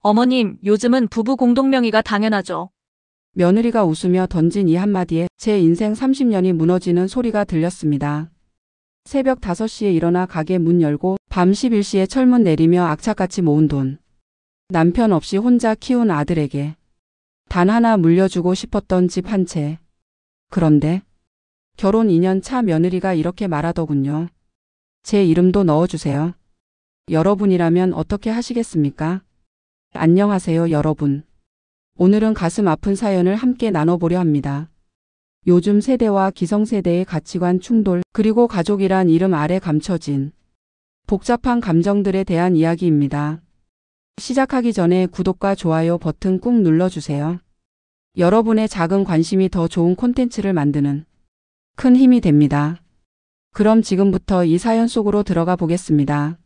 어머님, 요즘은 부부 공동명의가 당연하죠. 며느리가 웃으며 던진 이 한마디에 제 인생 30년이 무너지는 소리가 들렸습니다. 새벽 5시에 일어나 가게 문 열고 밤 11시에 철문 내리며 악착같이 모은 돈. 남편 없이 혼자 키운 아들에게 단 하나 물려주고 싶었던 집 한 채. 그런데 결혼 2년 차 며느리가 이렇게 말하더군요. 제 이름도 넣어주세요. 여러분이라면 어떻게 하시겠습니까? 안녕하세요, 여러분. 오늘은 가슴 아픈 사연을 함께 나눠보려 합니다. 요즘 세대와 기성세대의 가치관 충돌, 그리고 가족이란 이름 아래 감춰진 복잡한 감정들에 대한 이야기입니다. 시작하기 전에 구독과 좋아요 버튼 꾹 눌러주세요. 여러분의 작은 관심이 더 좋은 콘텐츠를 만드는 큰 힘이 됩니다. 그럼 지금부터 이 사연 속으로 들어가 보겠습니다.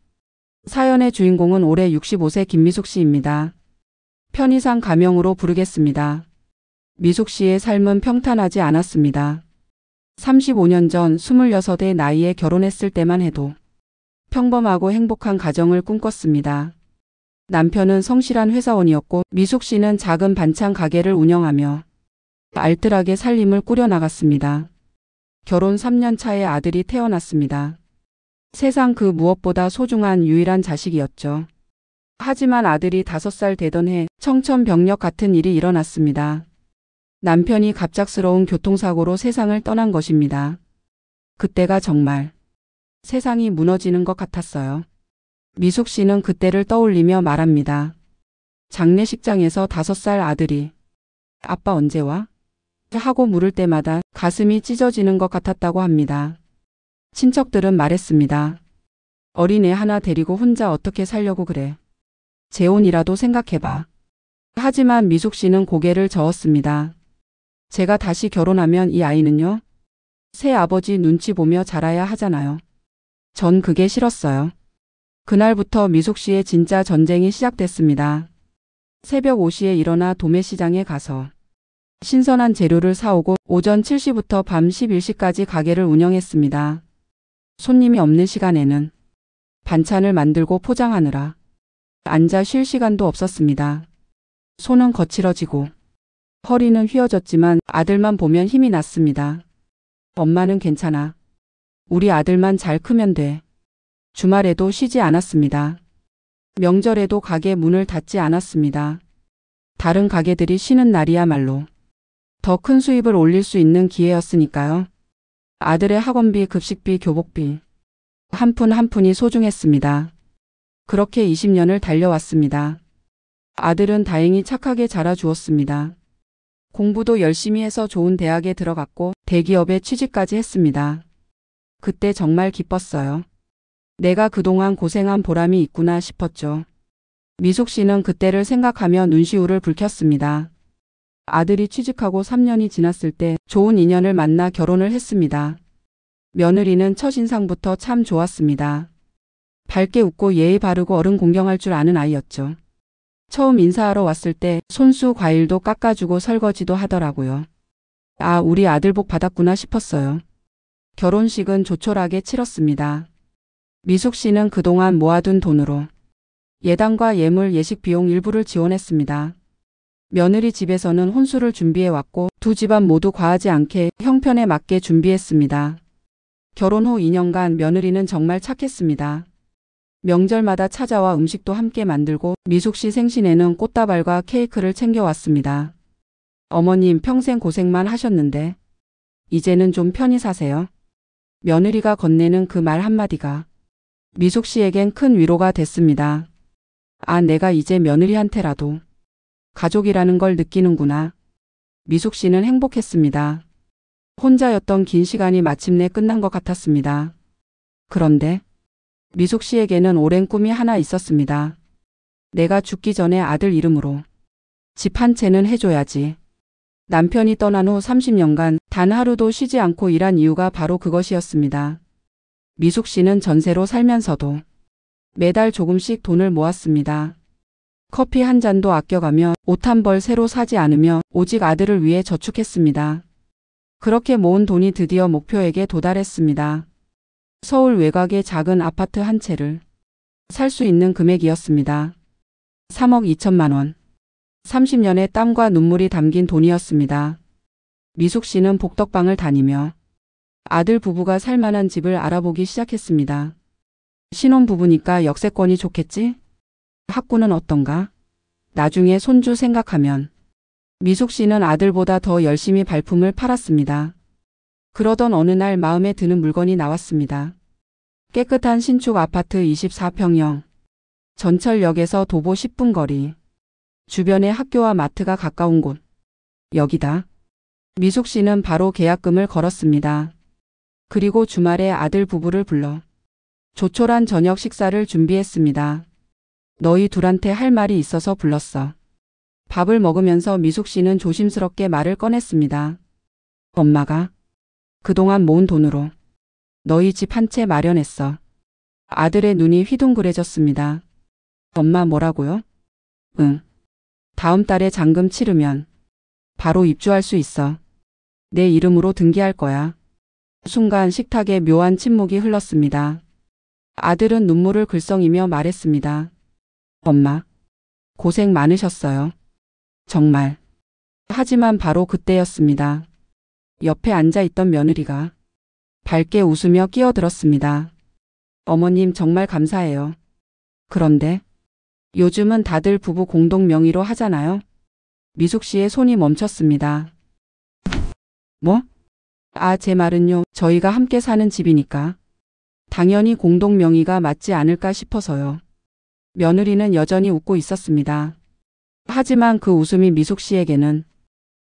사연의 주인공은 올해 65세 김미숙 씨입니다. 편의상 가명으로 부르겠습니다. 미숙 씨의 삶은 평탄하지 않았습니다. 35년 전 26의 나이에 결혼했을 때만 해도 평범하고 행복한 가정을 꿈꿨습니다. 남편은 성실한 회사원이었고 미숙 씨는 작은 반찬 가게를 운영하며 알뜰하게 살림을 꾸려나갔습니다. 결혼 3년 차에 아들이 태어났습니다. 세상 그 무엇보다 소중한 유일한 자식이었죠. 하지만 아들이 5살 되던 해 청천벽력 같은 일이 일어났습니다. 남편이 갑작스러운 교통사고로 세상을 떠난 것입니다. 그때가 정말 세상이 무너지는 것 같았어요. 미숙 씨는 그때를 떠올리며 말합니다. 장례식장에서 5살 아들이 아빠 언제 와? 하고 물을 때마다 가슴이 찢어지는 것 같았다고 합니다. 친척들은 말했습니다. 어린애 하나 데리고 혼자 어떻게 살려고 그래. 재혼이라도 생각해봐. 하지만 미숙 씨는 고개를 저었습니다. 제가 다시 결혼하면 이 아이는요? 새 아버지 눈치 보며 자라야 하잖아요. 전 그게 싫었어요. 그날부터 미숙 씨의 진짜 전쟁이 시작됐습니다. 새벽 5시에 일어나 도매시장에 가서 신선한 재료를 사오고 오전 7시부터 밤 11시까지 가게를 운영했습니다. 손님이 없는 시간에는 반찬을 만들고 포장하느라 앉아 쉴 시간도 없었습니다. 손은 거칠어지고 허리는 휘어졌지만 아들만 보면 힘이 났습니다. 엄마는 괜찮아. 우리 아들만 잘 크면 돼. 주말에도 쉬지 않았습니다. 명절에도 가게 문을 닫지 않았습니다. 다른 가게들이 쉬는 날이야말로 더 큰 수입을 올릴 수 있는 기회였으니까요. 아들의 학원비, 급식비, 교복비 한 푼 한 푼이 소중했습니다. 그렇게 20년을 달려왔습니다. 아들은 다행히 착하게 자라주었습니다. 공부도 열심히 해서 좋은 대학에 들어갔고 대기업에 취직까지 했습니다. 그때 정말 기뻤어요. 내가 그동안 고생한 보람이 있구나 싶었죠. 미숙 씨는 그때를 생각하며 눈시울을 붉혔습니다. 아들이 취직하고 3년이 지났을 때 좋은 인연을 만나 결혼을 했습니다. 며느리는 첫인상부터 참 좋았습니다. 밝게 웃고 예의 바르고 어른 공경할 줄 아는 아이였죠. 처음 인사하러 왔을 때 손수 과일도 깎아주고 설거지도 하더라고요. 아, 우리 아들 복 받았구나 싶었어요. 결혼식은 조촐하게 치렀습니다. 미숙 씨는 그동안 모아둔 돈으로 예당과 예물, 예식 비용 일부를 지원했습니다. 며느리 집에서는 혼수를 준비해왔고 두 집안 모두 과하지 않게 형편에 맞게 준비했습니다. 결혼 후 2년간 며느리는 정말 착했습니다. 명절마다 찾아와 음식도 함께 만들고 미숙 씨 생신에는 꽃다발과 케이크를 챙겨왔습니다. 어머님 평생 고생만 하셨는데 이제는 좀 편히 사세요. 며느리가 건네는 그 말 한마디가 미숙 씨에겐 큰 위로가 됐습니다. 아, 내가 이제 며느리한테라도 가족이라는 걸 느끼는구나. 미숙 씨는 행복했습니다. 혼자였던 긴 시간이 마침내 끝난 것 같았습니다. 그런데 미숙 씨에게는 오랜 꿈이 하나 있었습니다. 내가 죽기 전에 아들 이름으로 집 한 채는 해줘야지. 남편이 떠난 후 30년간 단 하루도 쉬지 않고 일한 이유가 바로 그것이었습니다. 미숙 씨는 전세로 살면서도 매달 조금씩 돈을 모았습니다. 커피 한 잔도 아껴가며 옷 한 벌 새로 사지 않으며 오직 아들을 위해 저축했습니다. 그렇게 모은 돈이 드디어 목표에게 도달했습니다. 서울 외곽의 작은 아파트 한 채를 살 수 있는 금액이었습니다. 3억 2천만 원. 30년의 땀과 눈물이 담긴 돈이었습니다. 미숙 씨는 복덕방을 다니며 아들 부부가 살만한 집을 알아보기 시작했습니다. 신혼부부니까 역세권이 좋겠지? 학구는 어떤가? 나중에 손주 생각하면. 미숙 씨는 아들보다 더 열심히 발품을 팔았습니다. 그러던 어느 날 마음에 드는 물건이 나왔습니다. 깨끗한 신축 아파트 24평형. 전철역에서 도보 10분 거리. 주변에 학교와 마트가 가까운 곳. 여기다. 미숙 씨는 바로 계약금을 걸었습니다. 그리고 주말에 아들 부부를 불러 조촐한 저녁 식사를 준비했습니다. 너희 둘한테 할 말이 있어서 불렀어. 밥을 먹으면서 미숙 씨는 조심스럽게 말을 꺼냈습니다. 엄마가 그동안 모은 돈으로 너희 집 한 채 마련했어. 아들의 눈이 휘둥그레졌습니다. 엄마 뭐라고요? 응. 다음 달에 잔금 치르면 바로 입주할 수 있어. 내 이름으로 등기할 거야. 순간 식탁에 묘한 침묵이 흘렀습니다. 아들은 눈물을 글썽이며 말했습니다. 엄마, 고생 많으셨어요. 정말. 하지만 바로 그때였습니다. 옆에 앉아있던 며느리가 밝게 웃으며 끼어들었습니다. 어머님 정말 감사해요. 그런데 요즘은 다들 부부 공동 명의로 하잖아요. 미숙 씨의 손이 멈췄습니다. 뭐? 제 말은요. 저희가 함께 사는 집이니까. 당연히 공동 명의가 맞지 않을까 싶어서요. 며느리는 여전히 웃고 있었습니다. 하지만 그 웃음이 미숙 씨에게는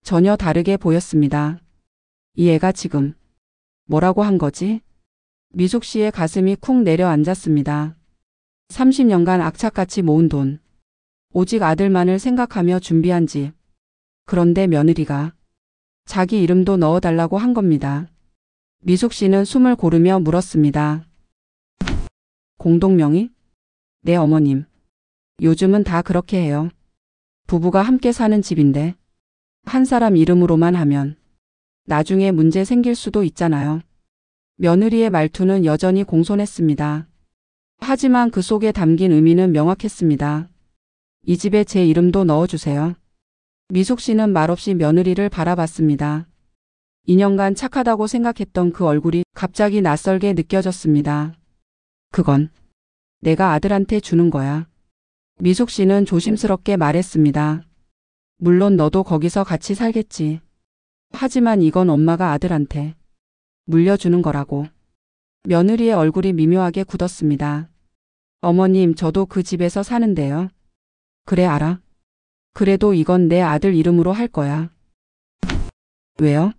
전혀 다르게 보였습니다. 이 애가 지금 뭐라고 한 거지? 미숙 씨의 가슴이 쿵 내려앉았습니다. 30년간 악착같이 모은 돈. 오직 아들만을 생각하며 준비한 집. 그런데 며느리가 자기 이름도 넣어달라고 한 겁니다. 미숙 씨는 숨을 고르며 물었습니다. 공동명의? 네 어머님. 요즘은 다 그렇게 해요. 부부가 함께 사는 집인데 한 사람 이름으로만 하면 나중에 문제 생길 수도 있잖아요. 며느리의 말투는 여전히 공손했습니다. 하지만 그 속에 담긴 의미는 명확했습니다. 이 집에 제 이름도 넣어주세요. 미숙 씨는 말없이 며느리를 바라봤습니다. 2년간 착하다고 생각했던 그 얼굴이 갑자기 낯설게 느껴졌습니다. 그건 내가 아들한테 주는 거야. 미숙 씨는 조심스럽게 말했습니다. 물론 너도 거기서 같이 살겠지. 하지만 이건 엄마가 아들한테 물려주는 거라고. 며느리의 얼굴이 미묘하게 굳었습니다. 어머님, 저도 그 집에서 사는데요. 그래 알아. 그래도 이건 내 아들 이름으로 할 거야. 왜요?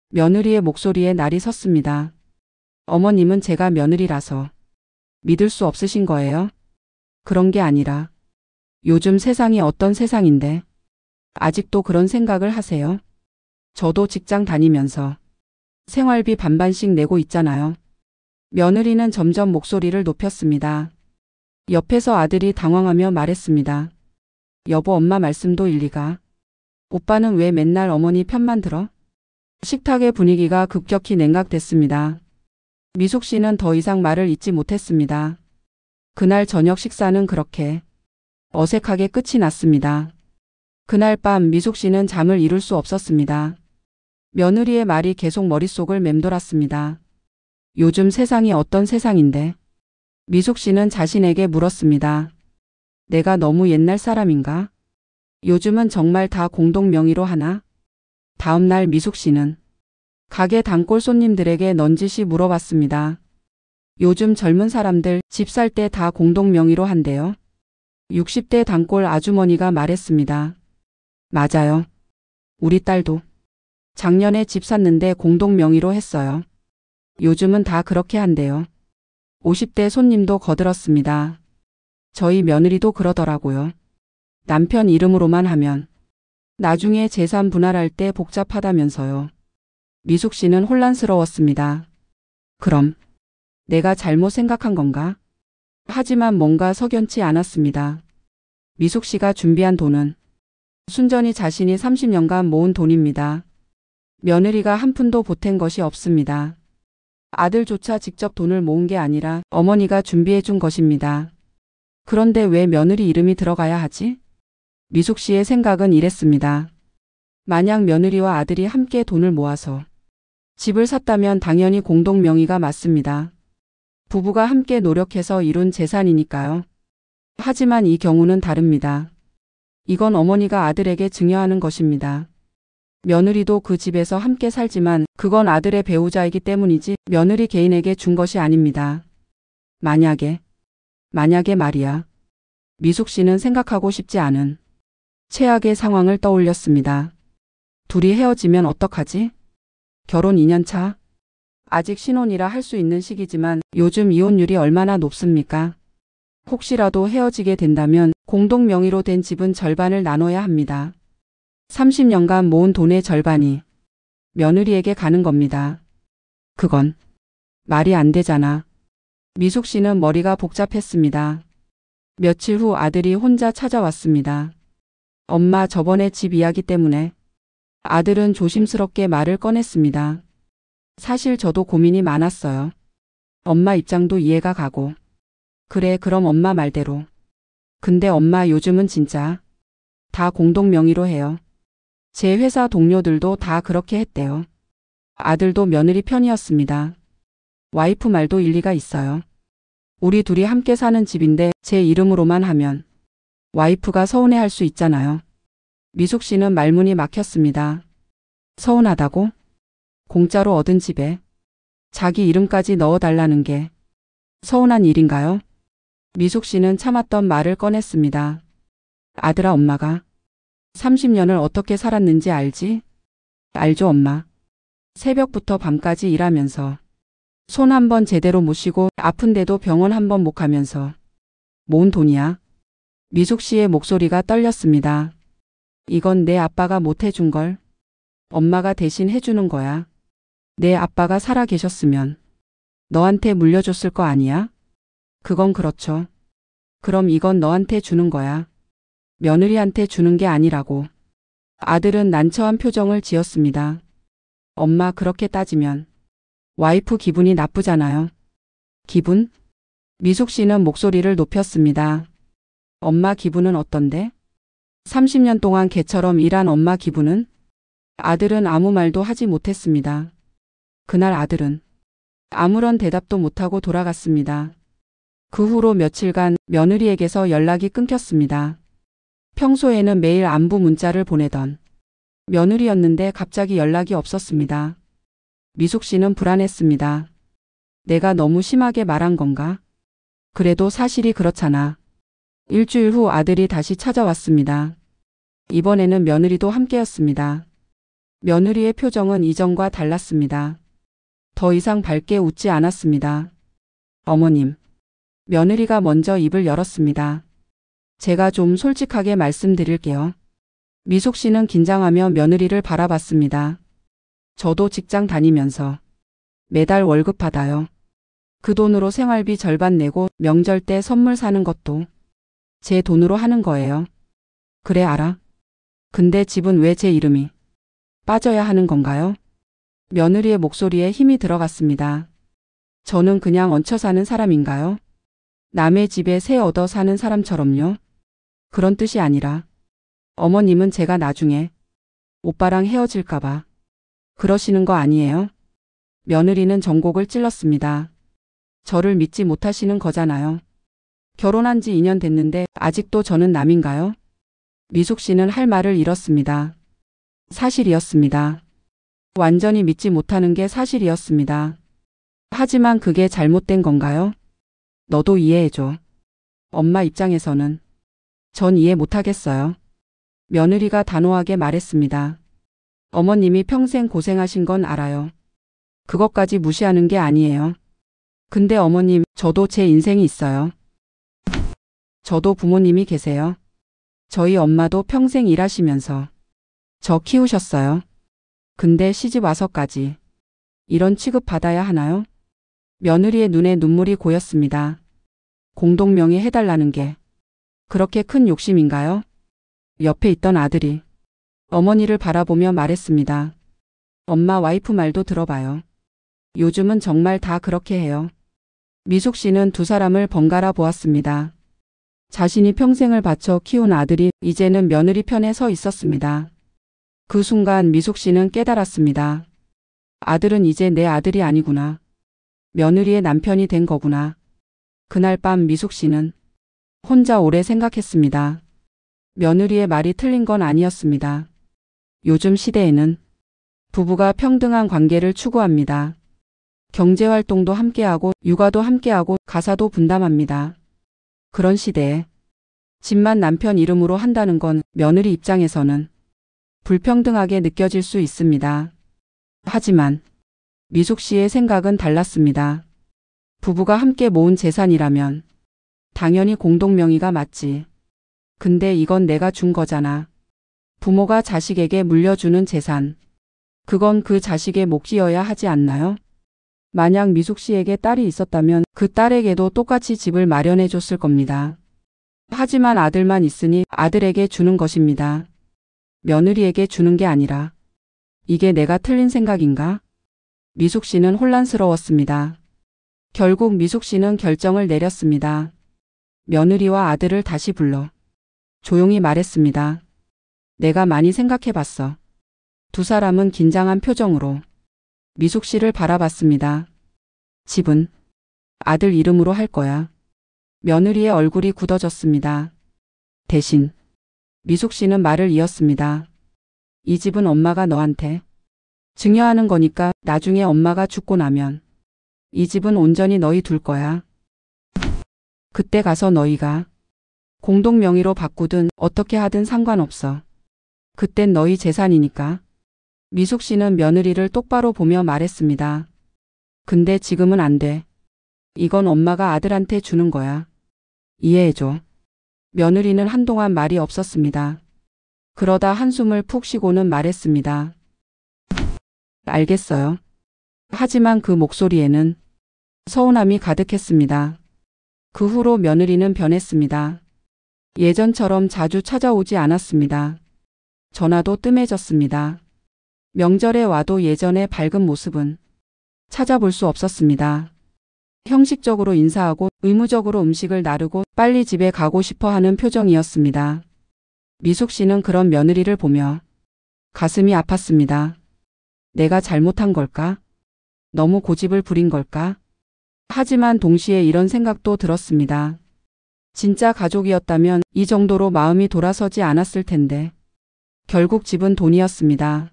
며느리의 목소리에 날이 섰습니다. 어머님은 제가 며느리라서 믿을 수 없으신 거예요? 그런 게 아니라 요즘 세상이 어떤 세상인데 아직도 그런 생각을 하세요? 저도 직장 다니면서 생활비 반반씩 내고 있잖아요. 며느리는 점점 목소리를 높였습니다. 옆에서 아들이 당황하며 말했습니다. 여보, 엄마 말씀도 일리가. 오빠는 왜 맨날 어머니 편만 들어? 식탁의 분위기가 급격히 냉각됐습니다. 미숙 씨는 더 이상 말을 잇지 못했습니다. 그날 저녁 식사는 그렇게 어색하게 끝이 났습니다. 그날 밤 미숙 씨는 잠을 이룰 수 없었습니다. 며느리의 말이 계속 머릿속을 맴돌았습니다. 요즘 세상이 어떤 세상인데? 미숙 씨는 자신에게 물었습니다. 내가 너무 옛날 사람인가? 요즘은 정말 다 공동 명의로 하나? 다음 날 미숙 씨는 가게 단골 손님들에게 넌지시 물어봤습니다. 요즘 젊은 사람들 집 살 때 다 공동 명의로 한대요. 60대 단골 아주머니가 말했습니다. 맞아요. 우리 딸도 작년에 집 샀는데 공동 명의로 했어요. 요즘은 다 그렇게 한대요. 50대 손님도 거들었습니다. 저희 며느리도 그러더라고요. 남편 이름으로만 하면 나중에 재산 분할할 때 복잡하다면서요. 미숙 씨는 혼란스러웠습니다. 그럼 내가 잘못 생각한 건가? 하지만 뭔가 석연치 않았습니다. 미숙 씨가 준비한 돈은 순전히 자신이 30년간 모은 돈입니다. 며느리가 한 푼도 보탠 것이 없습니다. 아들조차 직접 돈을 모은 게 아니라 어머니가 준비해 준 것입니다. 그런데 왜 며느리 이름이 들어가야 하지? 미숙 씨의 생각은 이랬습니다. 만약 며느리와 아들이 함께 돈을 모아서 집을 샀다면 당연히 공동 명의가 맞습니다. 부부가 함께 노력해서 이룬 재산이니까요. 하지만 이 경우는 다릅니다. 이건 어머니가 아들에게 증여하는 것입니다. 며느리도 그 집에서 함께 살지만 그건 아들의 배우자이기 때문이지 며느리 개인에게 준 것이 아닙니다. 만약에 말이야. 미숙 씨는 생각하고 싶지 않은 최악의 상황을 떠올렸습니다. 둘이 헤어지면 어떡하지? 결혼 2년 차? 아직 신혼이라 할 수 있는 시기지만 요즘 이혼율이 얼마나 높습니까? 혹시라도 헤어지게 된다면 공동 명의로 된 집은 절반을 나눠야 합니다. 30년간 모은 돈의 절반이 며느리에게 가는 겁니다. 그건 말이 안 되잖아. 미숙 씨는 머리가 복잡했습니다. 며칠 후 아들이 혼자 찾아왔습니다. 엄마, 저번에 집 이야기 때문에. 아들은 조심스럽게 말을 꺼냈습니다. 사실 저도 고민이 많았어요. 엄마 입장도 이해가 가고. 그래, 그럼 엄마 말대로. 근데 엄마, 요즘은 진짜 다 공동 명의로 해요. 제 회사 동료들도 다 그렇게 했대요. 아들도 며느리 편이었습니다. 와이프 말도 일리가 있어요. 우리 둘이 함께 사는 집인데 제 이름으로만 하면 와이프가 서운해할 수 있잖아요. 미숙 씨는 말문이 막혔습니다. 서운하다고? 공짜로 얻은 집에 자기 이름까지 넣어달라는 게 서운한 일인가요? 미숙 씨는 참았던 말을 꺼냈습니다. 아들아, 엄마가 30년을 어떻게 살았는지 알지? 알죠, 엄마. 새벽부터 밤까지 일하면서 손 한 번 제대로 못 쉬고 아픈데도 병원 한 번 못 가면서 모은 돈이야. 미숙 씨의 목소리가 떨렸습니다. 이건 내 아빠가 못 해준 걸 엄마가 대신 해주는 거야. 내 아빠가 살아 계셨으면 너한테 물려줬을 거 아니야? 그건 그렇죠. 그럼 이건 너한테 주는 거야. 며느리한테 주는 게 아니라고. 아들은 난처한 표정을 지었습니다. 엄마, 그렇게 따지면 와이프 기분이 나쁘잖아요. 기분? 미숙 씨는 목소리를 높였습니다. 엄마 기분은 어떤데? 30년 동안 개처럼 일한 엄마 기분은? 아들은 아무 말도 하지 못했습니다. 그날 아들은 아무런 대답도 못하고 돌아갔습니다. 그 후로 며칠간 며느리에게서 연락이 끊겼습니다. 평소에는 매일 안부 문자를 보내던 며느리였는데 갑자기 연락이 없었습니다. 미숙 씨는 불안했습니다. 내가 너무 심하게 말한 건가? 그래도 사실이 그렇잖아. 일주일 후 아들이 다시 찾아왔습니다. 이번에는 며느리도 함께였습니다. 며느리의 표정은 이전과 달랐습니다. 더 이상 밝게 웃지 않았습니다. 어머님. 며느리가 먼저 입을 열었습니다. 제가 좀 솔직하게 말씀드릴게요. 미숙 씨는 긴장하며 며느리를 바라봤습니다. 저도 직장 다니면서 매달 월급 받아요. 그 돈으로 생활비 절반 내고 명절 때 선물 사는 것도 제 돈으로 하는 거예요. 그래, 알아. 근데 집은 왜 제 이름이 빠져야 하는 건가요? 며느리의 목소리에 힘이 들어갔습니다. 저는 그냥 얹혀 사는 사람인가요? 남의 집에 새 얻어 사는 사람처럼요? 그런 뜻이 아니라 어머님은 제가 나중에 오빠랑 헤어질까봐 그러시는 거 아니에요? 며느리는 전곡을 찔렀습니다. 저를 믿지 못하시는 거잖아요. 결혼한 지 2년 됐는데 아직도 저는 남인가요? 미숙 씨는 할 말을 잃었습니다. 사실이었습니다. 완전히 믿지 못하는 게 사실이었습니다. 하지만 그게 잘못된 건가요? 너도 이해해줘. 엄마 입장에서는 전 이해 못하겠어요. 며느리가 단호하게 말했습니다. 어머님이 평생 고생하신 건 알아요. 그것까지 무시하는 게 아니에요. 근데 어머님, 저도 제 인생이 있어요. 저도 부모님이 계세요. 저희 엄마도 평생 일하시면서 저 키우셨어요. 근데 시집 와서까지 이런 취급 받아야 하나요? 며느리의 눈에 눈물이 고였습니다. 공동명의 해달라는 게 그렇게 큰 욕심인가요? 옆에 있던 아들이 어머니를 바라보며 말했습니다. 엄마, 와이프 말도 들어봐요. 요즘은 정말 다 그렇게 해요. 미숙 씨는 두 사람을 번갈아 보았습니다. 자신이 평생을 바쳐 키운 아들이 이제는 며느리 편에 서 있었습니다. 그 순간 미숙 씨는 깨달았습니다. 아들은 이제 내 아들이 아니구나. 며느리의 남편이 된 거구나. 그날 밤 미숙 씨는 혼자 오래 생각했습니다. 며느리의 말이 틀린 건 아니었습니다. 요즘 시대에는 부부가 평등한 관계를 추구합니다. 경제활동도 함께하고 육아도 함께하고 가사도 분담합니다. 그런 시대에 집만 남편 이름으로 한다는 건 며느리 입장에서는 불평등하게 느껴질 수 있습니다. 하지만 미숙 씨의 생각은 달랐습니다. 부부가 함께 모은 재산이라면 당연히 공동명의가 맞지. 근데 이건 내가 준 거잖아. 부모가 자식에게 물려주는 재산. 그건 그 자식의 몫이어야 하지 않나요? 만약 미숙 씨에게 딸이 있었다면 그 딸에게도 똑같이 집을 마련해 줬을 겁니다. 하지만 아들만 있으니 아들에게 주는 것입니다. 며느리에게 주는 게 아니라. 이게 내가 틀린 생각인가? 미숙 씨는 혼란스러웠습니다. 결국 미숙 씨는 결정을 내렸습니다. 며느리와 아들을 다시 불러 조용히 말했습니다. 내가 많이 생각해봤어. 두 사람은 긴장한 표정으로 미숙 씨를 바라봤습니다. 집은 아들 이름으로 할 거야. 며느리의 얼굴이 굳어졌습니다. 대신 미숙 씨는 말을 이었습니다. 이 집은 엄마가 너한테 증여하는 거니까 나중에 엄마가 죽고 나면 이 집은 온전히 너희 둘 거야. 그때 가서 너희가 공동명의로 바꾸든 어떻게 하든 상관없어. 그땐 너희 재산이니까. 미숙 씨는 며느리를 똑바로 보며 말했습니다. 근데 지금은 안 돼. 이건 엄마가 아들한테 주는 거야. 이해해줘. 며느리는 한동안 말이 없었습니다. 그러다 한숨을 푹 쉬고는 말했습니다. 알겠어요. 하지만 그 목소리에는 서운함이 가득했습니다. 그 후로 며느리는 변했습니다. 예전처럼 자주 찾아오지 않았습니다. 전화도 뜸해졌습니다. 명절에 와도 예전의 밝은 모습은 찾아볼 수 없었습니다. 형식적으로 인사하고 의무적으로 음식을 나르고 빨리 집에 가고 싶어 하는 표정이었습니다. 미숙 씨는 그런 며느리를 보며 가슴이 아팠습니다. 내가 잘못한 걸까? 너무 고집을 부린 걸까? 하지만 동시에 이런 생각도 들었습니다. 진짜 가족이었다면 이 정도로 마음이 돌아서지 않았을 텐데. 결국 집은 돈이었습니다.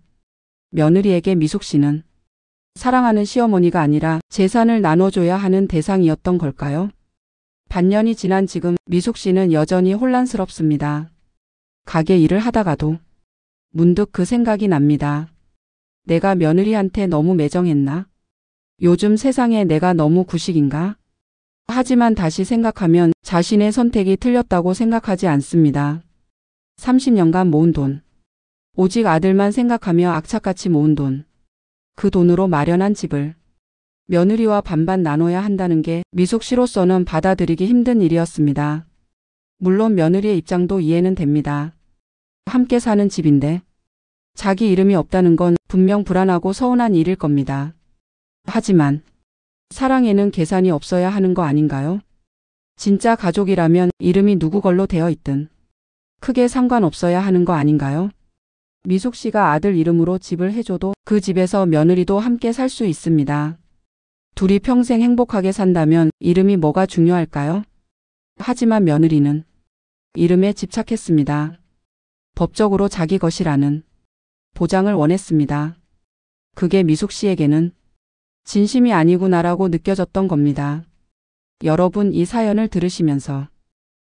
며느리에게 미숙 씨는 사랑하는 시어머니가 아니라 재산을 나눠줘야 하는 대상이었던 걸까요? 반년이 지난 지금 미숙 씨는 여전히 혼란스럽습니다. 가게 일을 하다가도 문득 그 생각이 납니다. 내가 며느리한테 너무 매정했나? 요즘 세상에 내가 너무 구식인가? 하지만 다시 생각하면 자신의 선택이 틀렸다고 생각하지 않습니다. 30년간 모은 돈. 오직 아들만 생각하며 악착같이 모은 돈. 그 돈으로 마련한 집을 며느리와 반반 나눠야 한다는 게 미숙 씨로서는 받아들이기 힘든 일이었습니다. 물론 며느리의 입장도 이해는 됩니다. 함께 사는 집인데 자기 이름이 없다는 건 분명 불안하고 서운한 일일 겁니다. 하지만 사랑에는 계산이 없어야 하는 거 아닌가요? 진짜 가족이라면 이름이 누구 걸로 되어 있든 크게 상관없어야 하는 거 아닌가요? 미숙 씨가 아들 이름으로 집을 해줘도 그 집에서 며느리도 함께 살 수 있습니다. 둘이 평생 행복하게 산다면 이름이 뭐가 중요할까요? 하지만 며느리는 이름에 집착했습니다. 법적으로 자기 것이라는 보장을 원했습니다. 그게 미숙 씨에게는 진심이 아니구나라고 느껴졌던 겁니다. 여러분, 이 사연을 들으시면서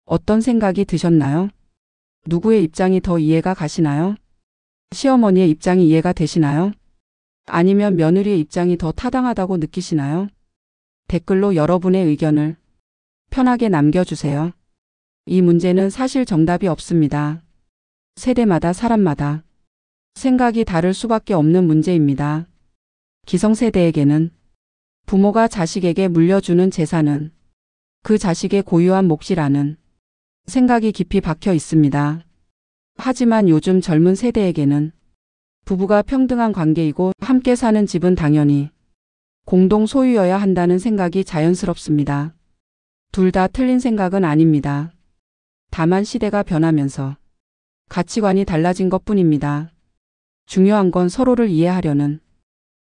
어떤 생각이 드셨나요? 누구의 입장이 더 이해가 가시나요? 시어머니의 입장이 이해가 되시나요? 아니면 며느리의 입장이 더 타당하다고 느끼시나요? 댓글로 여러분의 의견을 편하게 남겨주세요. 이 문제는 사실 정답이 없습니다. 세대마다 사람마다 생각이 다를 수밖에 없는 문제입니다. 기성세대에게는 부모가 자식에게 물려주는 재산은 그 자식의 고유한 몫이라는 생각이 깊이 박혀 있습니다. 하지만 요즘 젊은 세대에게는 부부가 평등한 관계이고 함께 사는 집은 당연히 공동 소유여야 한다는 생각이 자연스럽습니다. 둘 다 틀린 생각은 아닙니다. 다만 시대가 변하면서 가치관이 달라진 것뿐입니다. 중요한 건 서로를 이해하려는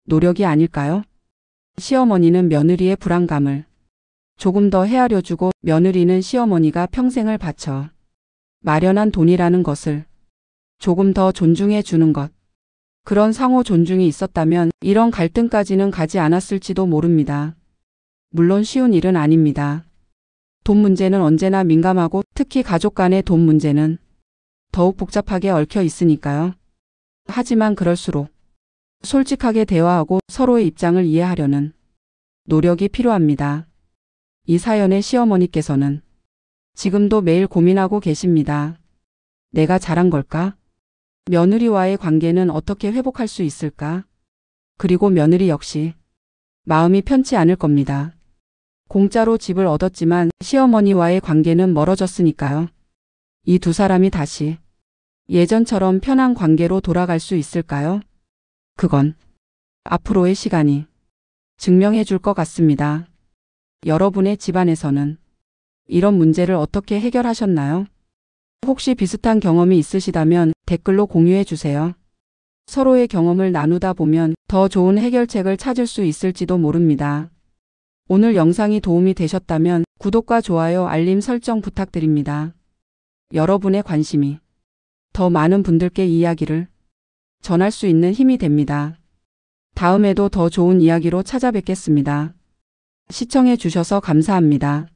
노력이 아닐까요? 시어머니는 며느리의 불안감을 조금 더 헤아려주고 며느리는 시어머니가 평생을 바쳐 마련한 돈이라는 것을 조금 더 존중해 주는 것. 그런 상호 존중이 있었다면 이런 갈등까지는 가지 않았을지도 모릅니다. 물론 쉬운 일은 아닙니다. 돈 문제는 언제나 민감하고 특히 가족 간의 돈 문제는 더욱 복잡하게 얽혀 있으니까요. 하지만 그럴수록 솔직하게 대화하고 서로의 입장을 이해하려는 노력이 필요합니다. 이 사연의 시어머니께서는 지금도 매일 고민하고 계십니다. 내가 잘한 걸까? 며느리와의 관계는 어떻게 회복할 수 있을까? 그리고 며느리 역시 마음이 편치 않을 겁니다. 공짜로 집을 얻었지만 시어머니와의 관계는 멀어졌으니까요. 이 두 사람이 다시 예전처럼 편한 관계로 돌아갈 수 있을까요? 그건 앞으로의 시간이 증명해 줄 것 같습니다. 여러분의 집안에서는 이런 문제를 어떻게 해결하셨나요? 혹시 비슷한 경험이 있으시다면 댓글로 공유해 주세요. 서로의 경험을 나누다 보면 더 좋은 해결책을 찾을 수 있을지도 모릅니다. 오늘 영상이 도움이 되셨다면 구독과 좋아요, 알림 설정 부탁드립니다. 여러분의 관심이 더 많은 분들께 이야기를 전할 수 있는 힘이 됩니다. 다음에도 더 좋은 이야기로 찾아뵙겠습니다. 시청해 주셔서 감사합니다.